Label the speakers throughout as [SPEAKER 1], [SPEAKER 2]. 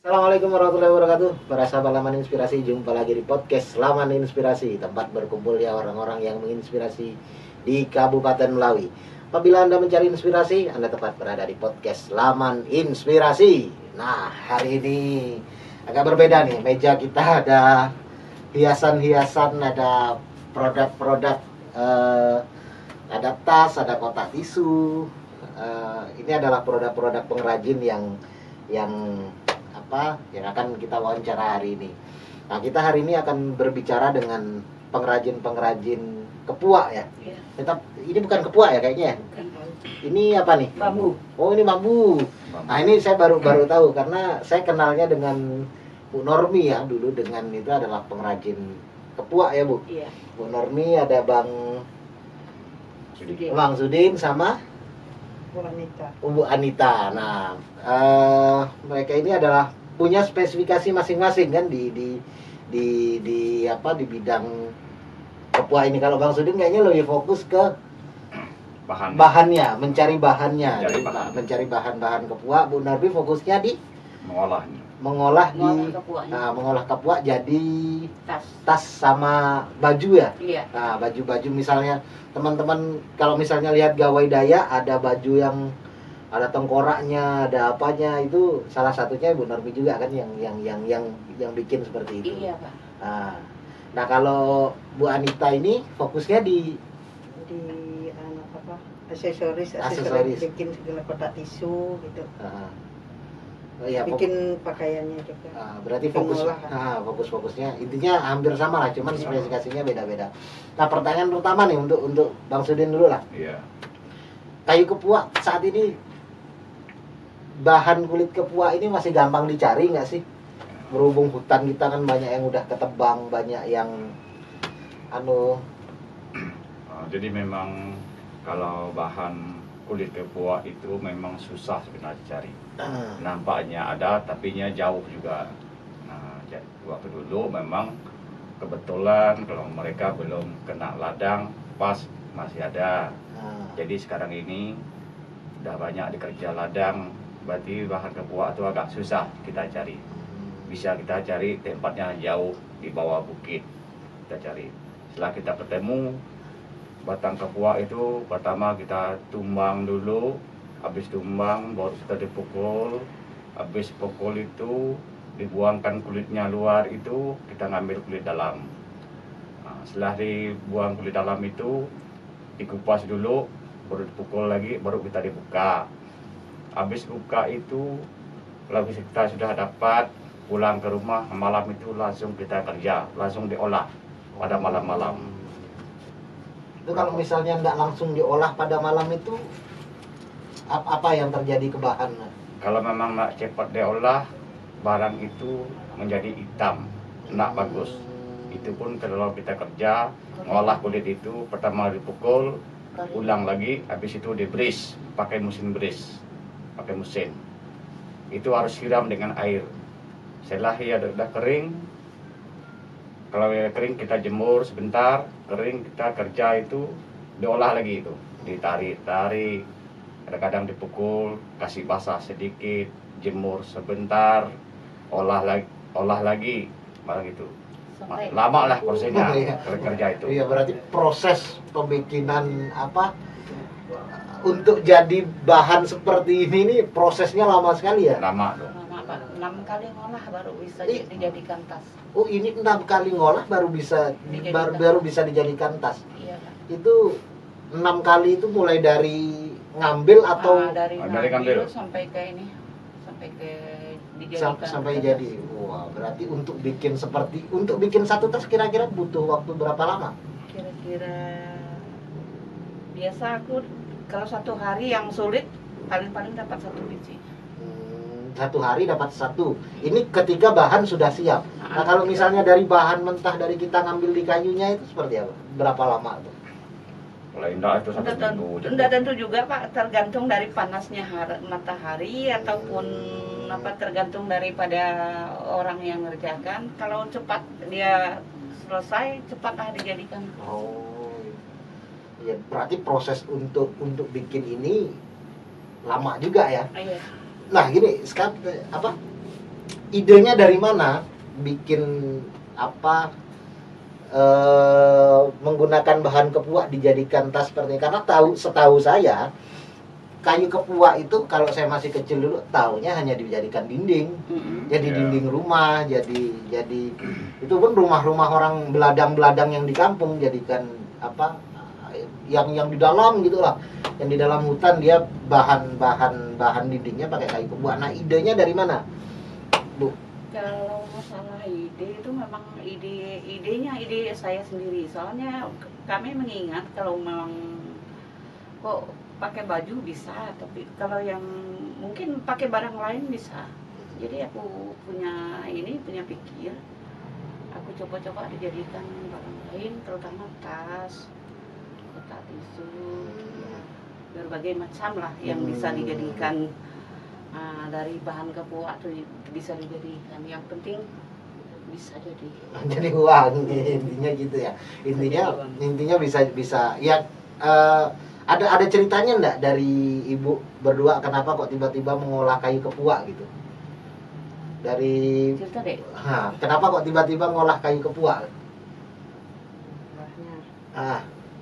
[SPEAKER 1] Assalamualaikum warahmatullahi wabarakatuh. Para sahabat Laman Inspirasi, jumpa lagi di podcast Laman Inspirasi, tempat berkumpul ya orang-orang yang menginspirasi di Kabupaten Melawi. Apabila Anda mencari inspirasi, Anda tepat berada di podcast Laman Inspirasi. Nah, hari ini agak berbeda nih. Meja kita ada hiasan-hiasan, ada produk-produk, ada tas, ada kotak tisu. Ini adalah produk-produk pengrajin yang yang akan kita wawancara hari ini. Nah, kita hari ini akan berbicara dengan pengrajin-pengrajin kepuak ya.
[SPEAKER 2] Iya.
[SPEAKER 1] Tetap ini bukan kepuak ya kayaknya ya.
[SPEAKER 2] Bukan.
[SPEAKER 1] Ini apa nih?
[SPEAKER 2] Bambu.
[SPEAKER 1] Oh, ini bambu. Nah, ini saya baru tahu karena saya kenalnya dengan Bu Normi ya, dulu dengan itu adalah pengrajin kepuak ya, Bu.
[SPEAKER 2] Iya.
[SPEAKER 1] Bu Normi, ada Bang
[SPEAKER 2] Sudin.
[SPEAKER 1] Sudin sama
[SPEAKER 2] Wanita.
[SPEAKER 1] Bu Anita. Nah, mereka ini adalah punya spesifikasi masing-masing kan di bidang kepuak ini. Kalau Bang Sudin kayaknya lebih fokus ke bahannya, mencari bahannya, mencari bahan-bahan kepuak. Bu Narbi fokusnya di mengolah kepuak jadi tas sama baju ya.
[SPEAKER 2] Iya.
[SPEAKER 1] Nah, baju-baju misalnya teman-teman kalau misalnya lihat gawai Dayak, ada baju yang ada tengkoraknya, ada apanya, itu salah satunya Ibu Normi juga kan yang bikin seperti itu.
[SPEAKER 2] Iya, Pak.
[SPEAKER 1] Nah, kalau Bu Anita ini fokusnya di
[SPEAKER 2] aksesoris bikin segala kotak tisu gitu.
[SPEAKER 1] Ya,
[SPEAKER 2] bikin pakaiannya juga.
[SPEAKER 1] Berarti fokusnya intinya hampir sama lah, cuman spesifikasinya beda-beda. Nah, pertanyaan pertama nih untuk Bang Sudin dulu lah.
[SPEAKER 3] Iya.
[SPEAKER 1] Kayu kepuak saat ini, bahan kulit kepuak ini masih gampang dicari nggak sih? Berhubung hutan kita kan banyak yang udah ketebang, banyak yang
[SPEAKER 3] Jadi memang kalau bahan kulit kepuak itu memang susah sebenarnya dicari. Nampaknya ada, tapinya jauh juga. Nah, waktu dulu memang kebetulan kalau mereka belum kena ladang pas masih ada. Jadi sekarang ini udah banyak dikerja ladang, berarti bahan kepuak itu agak susah kita cari. Bisa kita cari tempatnya jauh di bawah bukit, kita cari. Setelah kita ketemu batang kepuak itu, pertama kita tumbang dulu, habis tumbang baru kita dipukul, habis pukul itu dibuangkan kulitnya luar, itu kita ngambil kulit dalam. Nah, setelah dibuang kulit dalam itu dikupas dulu, baru dipukul lagi, baru kita dibuka. Habis buka itu kalau kita sudah dapat, pulang ke rumah malam itu langsung kita kerja, langsung diolah pada malam-malam.
[SPEAKER 1] Itu kalau misalnya nggak langsung diolah pada malam itu, apa yang terjadi ke bahan?
[SPEAKER 3] Kalau memang nggak cepat diolah, barang itu menjadi hitam, nggak bagus. Itu pun kalau kita kerja, ngolah kulit itu, pertama dipukul, ulang lagi, habis itu dibris, pakai mesin bris, pakai mesin. Itu harus siram dengan air. Setelah ia sudah kering, kalau ia kering kita jemur sebentar, kering kita kerja itu diolah lagi itu, ditarik, kadang-kadang dipukul, kasih basah sedikit, jemur sebentar, olah lagi, barang itu. Lama lah prosesnya kerja itu.
[SPEAKER 1] Iya, berarti proses pembikinan untuk jadi bahan seperti ini nih prosesnya lama sekali ya?
[SPEAKER 3] Lama tuh.
[SPEAKER 2] 6 kali ngolah baru bisa dijadikan tas.
[SPEAKER 1] Oh, ini 6 kali ngolah baru bisa dijadikan tas.
[SPEAKER 2] Iya, Pak.
[SPEAKER 1] Itu 6 kali itu mulai dari ngambil atau
[SPEAKER 2] dari
[SPEAKER 3] ngambil
[SPEAKER 2] sampai ke ini, sampai ke dijadikan
[SPEAKER 1] sampai jadi. Wah, berarti untuk bikin satu tas kira-kira butuh waktu berapa lama?
[SPEAKER 2] Kira-kira biasa aku kalau 1 hari yang sulit paling dapat 1 biji.
[SPEAKER 1] 1 hari dapat 1. Ini ketika bahan sudah siap. Nah, kalau misalnya dari bahan mentah dari kita ngambil di kayunya itu seperti apa? Berapa lama tuh?
[SPEAKER 3] Kalau indah itu 1 minggu.
[SPEAKER 2] Enggak tentu juga, Pak, tergantung dari panasnya matahari ataupun tergantung daripada orang yang ngerjakan. Kalau cepat dia selesai, cepatlah dijadikan.
[SPEAKER 1] Oh. Ya, berarti proses untuk bikin ini lama juga ya.
[SPEAKER 2] Iya.
[SPEAKER 1] Nah, gini, sekarang idenya dari mana bikin apa menggunakan bahan kepuak dijadikan tas seperti ini? Karena setahu saya kayu kepuak itu kalau saya masih kecil dulu taunya hanya dijadikan dinding. Jadi dinding rumah, jadi itu pun rumah-rumah orang beladang-beladang yang di kampung jadikan apa yang di dalam gitulah. Yang di dalam hutan dia bahan dindingnya pakai kayu kepuak. Nah, idenya dari mana, Bu?
[SPEAKER 2] Kalau masalah ide itu memang idenya ide saya sendiri. Soalnya kami mengingat kalau memang kok pakai baju bisa, tapi kalau yang mungkin pakai barang lain bisa. Jadi aku punya pikir, aku coba-coba dijadikan barang lain, terutama tas, kotak tisu, ya, berbagai macam lah yang bisa dijadikan. Dari bahan kepuak tuh bisa dijadikan, yang penting bisa
[SPEAKER 1] jadi uang, intinya gitu ya. Intinya bisa ya. Ada ceritanya enggak dari ibu berdua kenapa kok tiba-tiba mengolah kayu kepuak gitu? Dari
[SPEAKER 2] cerita deh.
[SPEAKER 1] Kenapa kok tiba-tiba mengolah kayu kepuak?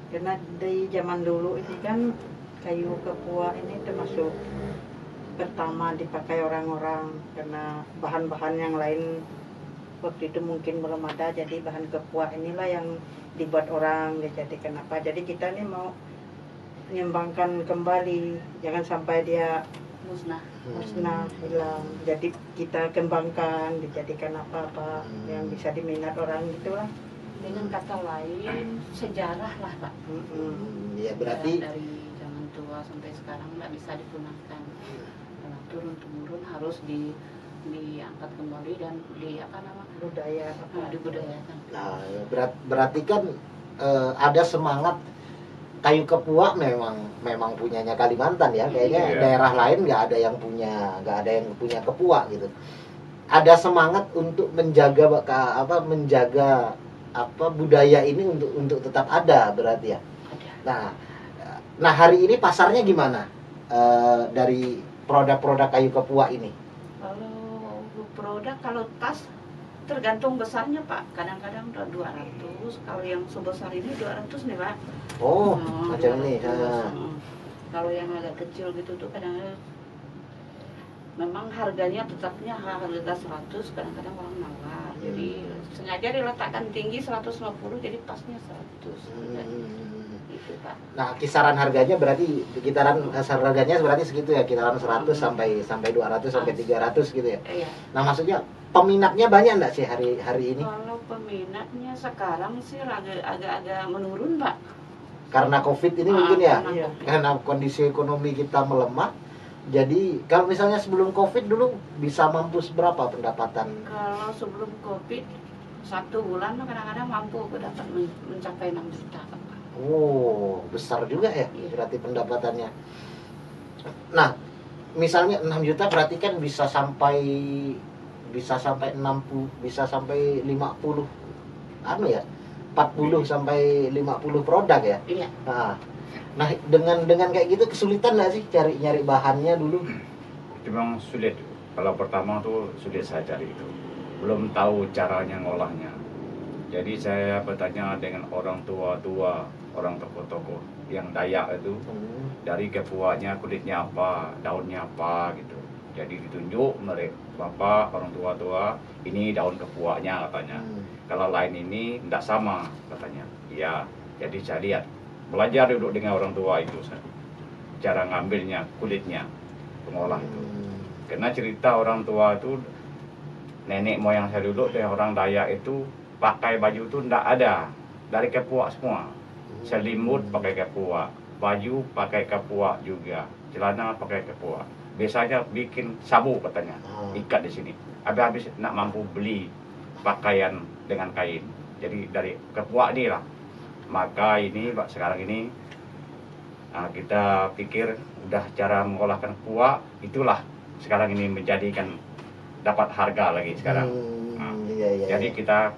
[SPEAKER 4] Karena dari zaman dulu ini kan kayu kepuak ini termasuk pertama dipakai orang-orang, karena bahan-bahan yang lain waktu itu mungkin belum ada, jadi bahan kepuak inilah yang dibuat orang dijadikan apa. Jadi kita ini mau menyembangkan kembali, jangan sampai dia musnah hilang. Jadi kita kembangkan dijadikan apa-apa yang bisa diminat orang gitulah.
[SPEAKER 2] Dengan kata lain sejarah lah Pak.
[SPEAKER 1] Ya berarti
[SPEAKER 2] dari zaman tua sampai sekarang nggak bisa digunakan. Turun temurun harus diangkat kembali dan dibudayakan.
[SPEAKER 1] Nah, berarti kan ada semangat. Kayu kepuak memang punyanya Kalimantan ya, kayaknya daerah lain nggak ada yang punya kepuak gitu. Ada semangat untuk menjaga budaya ini untuk tetap ada berarti ya. Nah hari ini pasarnya gimana dari produk-produk kayu kepuak ini?
[SPEAKER 2] Kalau tas tergantung besarnya Pak. Kadang-kadang 200, kalau yang sebesar ini 200 nih Pak.
[SPEAKER 1] Macam ini.
[SPEAKER 2] Kalau yang agak kecil gitu tuh kadang-kadang memang harganya tetapnya harga 100, kadang-kadang orang nawar. Jadi sengaja diletakkan tinggi 150, jadi pasnya 100. Gitu, Pak.
[SPEAKER 1] Nah, kisaran harganya berarti segitu ya, kisaran 100 sampai 200 sampai 300 gitu ya.
[SPEAKER 2] Iya.
[SPEAKER 1] Nah, maksudnya peminatnya banyak enggak sih hari ini?
[SPEAKER 2] Kalau peminatnya sekarang sih agak-agak menurun, Pak.
[SPEAKER 1] Karena Covid ini mungkin ya.
[SPEAKER 2] Karena
[SPEAKER 1] Karena kondisi ekonomi kita melemah. Jadi, kalau misalnya sebelum Covid dulu bisa mampu berapa pendapatan?
[SPEAKER 2] Kalau sebelum Covid 1 bulan kadang-kadang mampu dapat mencapai 6 juta, Pak.
[SPEAKER 1] Besar juga ya berarti pendapatannya. Nah, misalnya 6 juta berarti kan bisa sampai 60, bisa sampai 50 40 sampai 50 produk ya.
[SPEAKER 2] Iya.
[SPEAKER 1] Nah, dengan kayak gitu kesulitan nggak sih nyari bahannya dulu?
[SPEAKER 3] Memang sulit. Kalau pertama tuh sulit saya cari itu. Belum tahu caranya ngolahnya. Jadi saya bertanya dengan orang tua-tua, orang tokoh-tokoh yang Dayak itu, dari kepuaknya kulitnya apa, daunnya apa gitu. Jadi ditunjuk mereka, bapak orang tua-tua, ini daun kepuaknya katanya. Kalau lain ini tidak sama katanya. Iya, jadi saya lihat, belajar duduk dengan orang tua itu, cara ngambilnya kulitnya, pengolah itu. Karena cerita orang tua itu, nenek moyang saya dulu dari orang Dayak itu pakai baju itu tidak ada, dari kepuak semua. Selimut pakai kepuak, baju pakai kepuak juga, celana pakai kepuak. Biasanya bikin sabu katanya, ikat di sini. Habis nak mampu beli pakaian dengan kain. Jadi dari kepuak ini lah. Maka ini sekarang ini kita pikir udah cara mengolahkan kepuak, itulah sekarang ini menjadikan dapat harga lagi sekarang. Jadi kita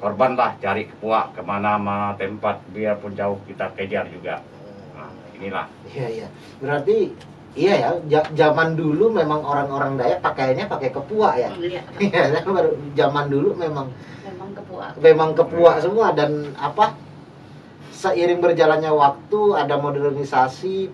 [SPEAKER 3] korban lah cari kepuak kemana-mana tempat, biarpun jauh kita kejar juga. Inilah.
[SPEAKER 1] Iya. Berarti Iya ya, zaman dulu memang orang-orang Dayak pakaiannya pakai kepuak ya.
[SPEAKER 2] Iya,
[SPEAKER 1] Iya, baru zaman dulu memang
[SPEAKER 2] memang kepuak.
[SPEAKER 1] semua, dan apa, seiring berjalannya waktu ada modernisasi,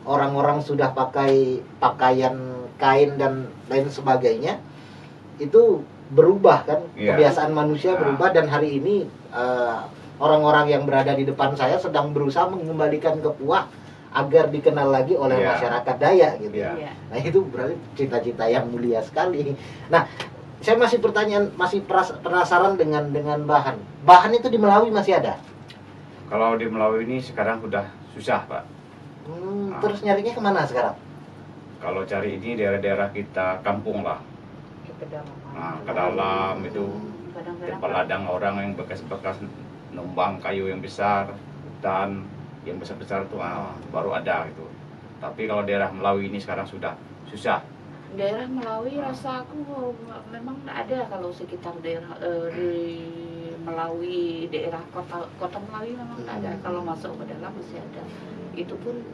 [SPEAKER 1] orang-orang sudah pakai pakaian kain dan lain sebagainya, itu berubah kan,
[SPEAKER 3] Iya.
[SPEAKER 1] kebiasaan manusia berubah, dan hari ini orang-orang yang berada di depan saya sedang berusaha mengembalikan kepuak agar dikenal lagi oleh
[SPEAKER 3] Iya.
[SPEAKER 1] masyarakat Dayak gitu.
[SPEAKER 3] Iya.
[SPEAKER 2] Iya.
[SPEAKER 1] Nah itu berarti cita-cita yang mulia sekali. Nah, saya masih penasaran dengan bahan. Bahan itu di Melawi masih ada.
[SPEAKER 3] Kalau di Melawi ini sekarang sudah susah, Pak.
[SPEAKER 1] Terus nyarinya kemana sekarang?
[SPEAKER 3] Kalau cari ini daerah-daerah kita kampung lah.
[SPEAKER 4] Ke dalam.
[SPEAKER 3] Nah, ke dalam itu
[SPEAKER 2] Kadang-kadang
[SPEAKER 3] peladang orang yang bekas-bekas numbang kayu yang besar, hutan yang besar-besar itu baru ada gitu. Tapi kalau daerah Melawi ini sekarang sudah susah.
[SPEAKER 2] daerah Melawi rasa aku memang ada kalau sekitar daerah di Melawi, daerah kota Melawi memang ada. Kalau masuk ke dalam masih ada. Itu pun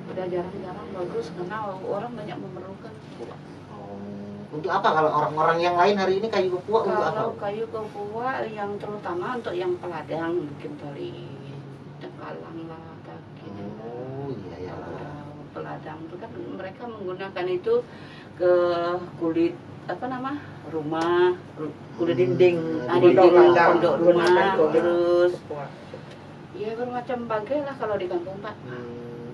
[SPEAKER 2] udah jarang-jarang bagus karena orang banyak memerlukan kepuak.
[SPEAKER 1] Untuk apa kalau orang-orang yang lain hari ini kayu kepuak untuk apa?
[SPEAKER 2] Kalau kayu kepuak yang terutama untuk yang peladang, bikin tali cengkalang lah gitu.
[SPEAKER 1] Oh iya ya.
[SPEAKER 2] Peladang itu kan mereka menggunakan itu ke kulit apa nama rumah, kulit dinding, dinding pondok rumah, terus ya bermacam bagai lah kalau di kampung Pak.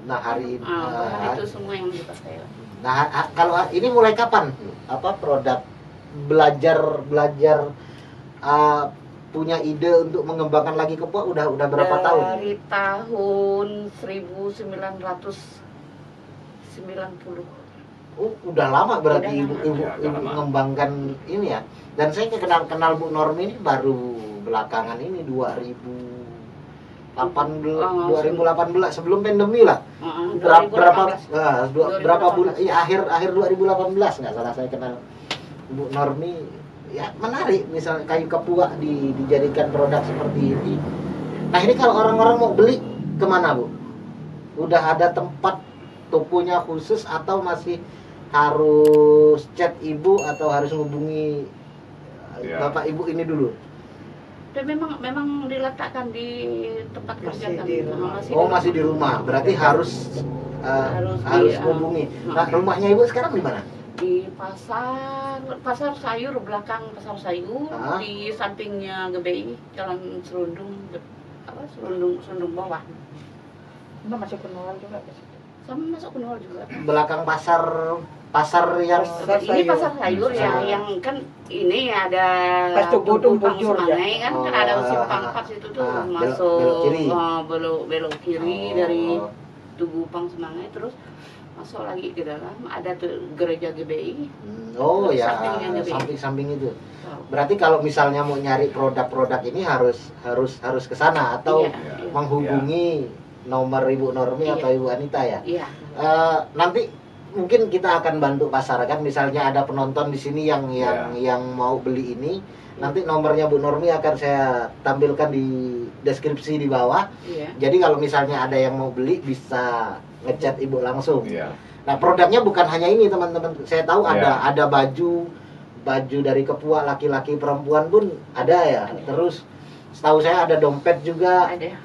[SPEAKER 1] Nah hari ini,
[SPEAKER 2] bahan itu semua yang dipakai.
[SPEAKER 1] nah kalau ini mulai kapan apa produk belajar punya ide untuk mengembangkan lagi kepuak udah berapa tahun?
[SPEAKER 2] Dari tahun 1990.
[SPEAKER 1] Oh, udah lama berarti
[SPEAKER 2] Udah
[SPEAKER 1] ibu
[SPEAKER 3] lama.
[SPEAKER 1] mengembangkan ini ya. Dan saya kenal Bu Normi ini baru belakangan ini 2018 sebelum pandemi lah. Berapa bulan? Iya, akhir 2018 nggak salah saya kenal Bu Normi. Ya menarik, misalnya kayu kepuak dijadikan produk seperti ini. Nah ini kalau orang-orang mau beli kemana Bu? Udah ada tempat tokonya khusus atau masih harus chat ibu atau harus menghubungi bapak ibu ini dulu?
[SPEAKER 2] Dan memang diletakkan di tempat kerja
[SPEAKER 4] Masih
[SPEAKER 2] kami.
[SPEAKER 4] di rumah.
[SPEAKER 1] Masih di rumah. Berarti harus menghubungi. Nah, rumahnya ibu sekarang di mana?
[SPEAKER 2] Di pasar sayur, belakang pasar sayur, di sampingnya GBI, jalan Serundung bawah.
[SPEAKER 4] Mbak masuk ke Nol juga ke situ.
[SPEAKER 2] Sama masuk ke Nol juga.
[SPEAKER 1] Belakang pasar yang
[SPEAKER 2] Ini pasar sayur ya, yang kan ini ada
[SPEAKER 4] Pas Tugu
[SPEAKER 2] Tumpang
[SPEAKER 4] Bujur,
[SPEAKER 2] Semangai kan, kan ada simpang 4 situ tuh masuk
[SPEAKER 1] belok kiri.
[SPEAKER 2] belok kiri dari Tugu Pang Semangai terus masuk lagi ke dalam ada tuh gereja GBI.
[SPEAKER 1] Oh ya,
[SPEAKER 2] Sampingnya GBI.
[SPEAKER 1] samping itu. Berarti kalau misalnya mau nyari produk-produk ini harus ke sana atau
[SPEAKER 2] Iya.
[SPEAKER 1] menghubungi nomor Ibu Normi atau Ibu Anita ya.
[SPEAKER 2] Iya.
[SPEAKER 1] Nanti mungkin kita akan bantu pasarkan, misalnya ada penonton di sini yang mau beli ini, nanti nomornya Bu Normi akan saya tampilkan di deskripsi di bawah.
[SPEAKER 2] Iya.
[SPEAKER 1] Jadi kalau misalnya ada yang mau beli bisa ngechat Ibu langsung.
[SPEAKER 3] Iya.
[SPEAKER 1] Nah, produknya bukan hanya ini teman-teman. Saya tahu
[SPEAKER 3] Iya.
[SPEAKER 1] ada baju dari kepuak laki-laki perempuan pun ada ya. Terus setahu saya ada dompet juga,
[SPEAKER 2] Ada.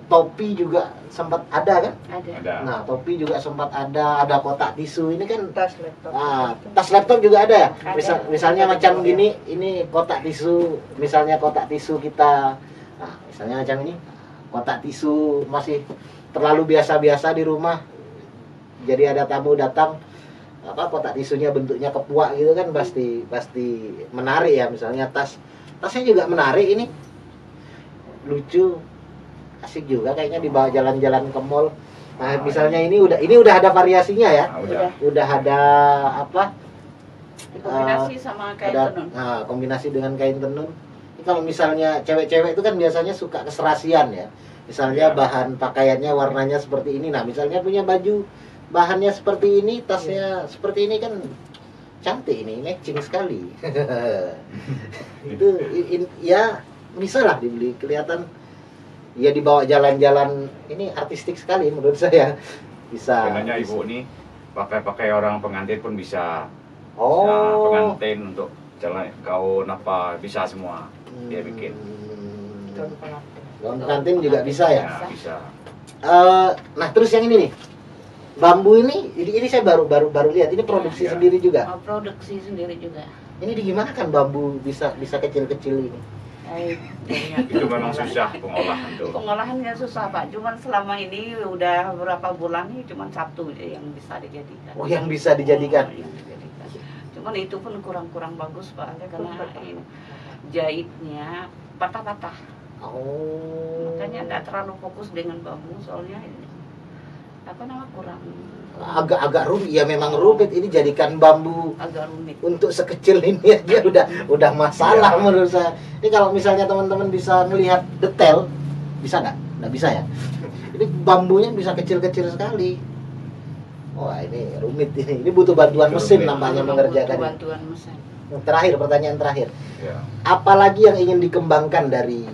[SPEAKER 1] topi juga sempat ada kan?
[SPEAKER 3] Ada.
[SPEAKER 1] Nah, topi juga sempat ada kotak tisu ini kan.
[SPEAKER 4] Tas laptop.
[SPEAKER 1] Tas laptop juga ada ya.
[SPEAKER 2] Ada.
[SPEAKER 1] Misalnya
[SPEAKER 4] Ada
[SPEAKER 1] macam
[SPEAKER 4] juga.
[SPEAKER 1] gini, ini kotak tisu, misalnya kotak tisu kita. Nah, misalnya macam ini, kotak tisu masih terlalu biasa-biasa di rumah. Jadi ada tamu datang, kotak tisunya bentuknya kepuak gitu kan pasti menarik ya. Misalnya tasnya juga menarik ini, lucu, asik juga kayaknya dibawa jalan-jalan ke mall. Nah, misalnya ini udah ada variasinya ya. Udah ada
[SPEAKER 2] Kombinasi sama kain tenun.
[SPEAKER 1] Nah, kombinasi dengan kain tenun. Ini kalau misalnya cewek-cewek itu kan biasanya suka keserasian ya. Misalnya bahan pakaiannya warnanya seperti ini. Nah, misalnya punya baju bahannya seperti ini, tasnya seperti ini kan cantik, ini matching sekali. Itu ya bisa lah dibeli, kelihatan ya dibawa jalan-jalan, ini artistik sekali menurut saya. Bisa.
[SPEAKER 3] Sebenarnya ibu ini pakai orang pengantin pun bisa.
[SPEAKER 1] Oh.
[SPEAKER 3] Bisa pengantin untuk jalan gaun apa bisa semua dia bikin.
[SPEAKER 4] Gaun pengantin.
[SPEAKER 1] Gaun pengantin juga bisa ya?
[SPEAKER 3] Ya, bisa.
[SPEAKER 1] Nah terus yang ini nih, bambu ini saya baru lihat, ini produksi
[SPEAKER 3] Ya.
[SPEAKER 1] sendiri juga.
[SPEAKER 2] Oh, produksi sendiri juga.
[SPEAKER 1] Ini gimana kan bambu bisa kecil-kecil ini?
[SPEAKER 3] Itu memang susah pengolahan tuh.
[SPEAKER 2] Pengolahannya susah Pak, cuman selama ini udah berapa bulan nih cuman satu aja yang bisa dijadikan.
[SPEAKER 1] Oh yang bisa dijadikan.
[SPEAKER 2] Oh, yang dijadikan. Cuman itu pun kurang bagus Pak, karena ini jahitnya patah-patah.
[SPEAKER 1] Oh.
[SPEAKER 2] Makanya nggak terlalu fokus dengan bambu, soalnya ini, kurang
[SPEAKER 1] Agak rumit ya, memang rumit ini jadikan bambu
[SPEAKER 2] agak rumit.
[SPEAKER 1] untuk sekecil ini aja udah masalah
[SPEAKER 3] Iya.
[SPEAKER 1] menurut saya. Ini kalau misalnya teman-teman bisa melihat detail, bisa nggak? Nggak bisa ya. Ini bambunya bisa kecil-kecil sekali. Wah ini rumit ini. Ini butuh bantuan mesin
[SPEAKER 3] Rumit.
[SPEAKER 1] nampaknya
[SPEAKER 2] Butuh
[SPEAKER 1] mengerjakan.
[SPEAKER 2] bantuan mesin.
[SPEAKER 1] Terakhir, pertanyaan terakhir.
[SPEAKER 3] Ya.
[SPEAKER 1] Apalagi yang ingin dikembangkan dari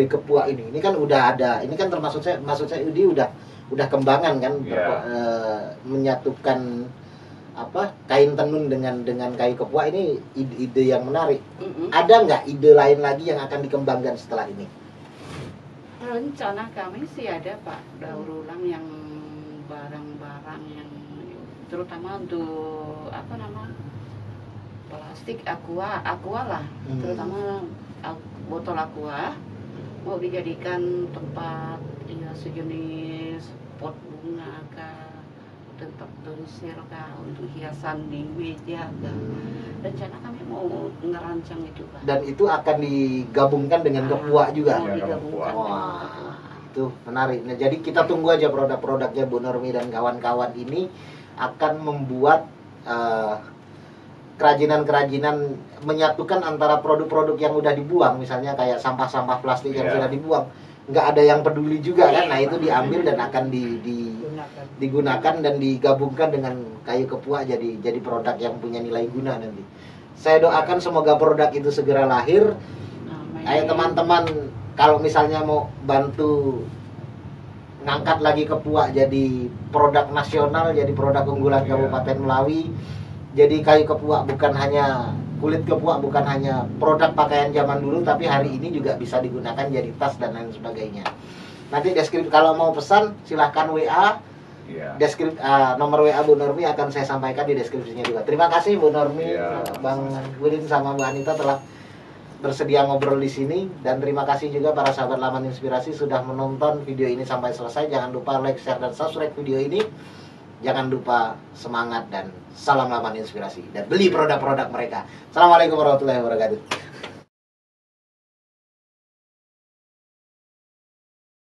[SPEAKER 1] Kepua ini? Ini kan udah ada. Ini kan maksud saya ini udah kembangan kan,
[SPEAKER 3] Yeah.
[SPEAKER 1] menyatukan kain tenun dengan kayu Kepua. Ini ide yang menarik. Ada nggak ide lain lagi yang akan dikembangkan setelah ini?
[SPEAKER 2] Rencana kami sih ada Pak, daur ulang yang barang-barang yang terutama untuk plastik aqua lah, terutama botol aqua mau dijadikan tempat ya sejenis pot bunga kah, tempat tulisir kah, untuk hiasan di meja kah. Rencana kami mau ngerancang itu Pak.
[SPEAKER 1] Dan itu akan digabungkan dengan Kepua juga.
[SPEAKER 2] Mau
[SPEAKER 3] Ya,
[SPEAKER 2] digabungkan
[SPEAKER 1] Kepua.
[SPEAKER 2] dengan
[SPEAKER 1] Wah.
[SPEAKER 2] Kepua.
[SPEAKER 1] Itu menarik. Nah, jadi kita tunggu aja produk-produknya Bu Normi dan kawan-kawan ini akan membuat kerajinan-kerajinan menyatukan antara produk-produk yang udah dibuang, misalnya kayak sampah-sampah plastik yang
[SPEAKER 3] Iya.
[SPEAKER 1] sudah dibuang, nggak ada yang peduli juga kan. Nah itu diambil dan akan digunakan dan digabungkan dengan kayu Kepua jadi produk yang punya nilai guna nanti. Saya doakan semoga produk itu segera lahir.
[SPEAKER 2] Amin.
[SPEAKER 1] Ayo teman-teman, kalau misalnya mau bantu ngangkat lagi Kepua jadi produk nasional, jadi produk unggulan
[SPEAKER 3] Iya.
[SPEAKER 1] Kabupaten Melawi. Jadi kayu Kepua bukan hanya kulit Kepua, bukan hanya produk pakaian zaman dulu, tapi hari ini juga bisa digunakan jadi tas dan lain sebagainya. Nanti kalau mau pesan silahkan WA.
[SPEAKER 3] Iya.
[SPEAKER 1] Nomor WA Bu Normi akan saya sampaikan di deskripsinya juga. Terima kasih Bu Normi,
[SPEAKER 3] Iya.
[SPEAKER 1] Bang Wilin sama Bu Anita telah bersedia ngobrol di sini, dan terima kasih juga para sahabat Laman Inspirasi sudah menonton video ini sampai selesai. Jangan lupa like, share, dan subscribe video ini. Jangan lupa semangat dan salam Laman Inspirasi dan beli produk-produk mereka. Assalamualaikum warahmatullahi wabarakatuh.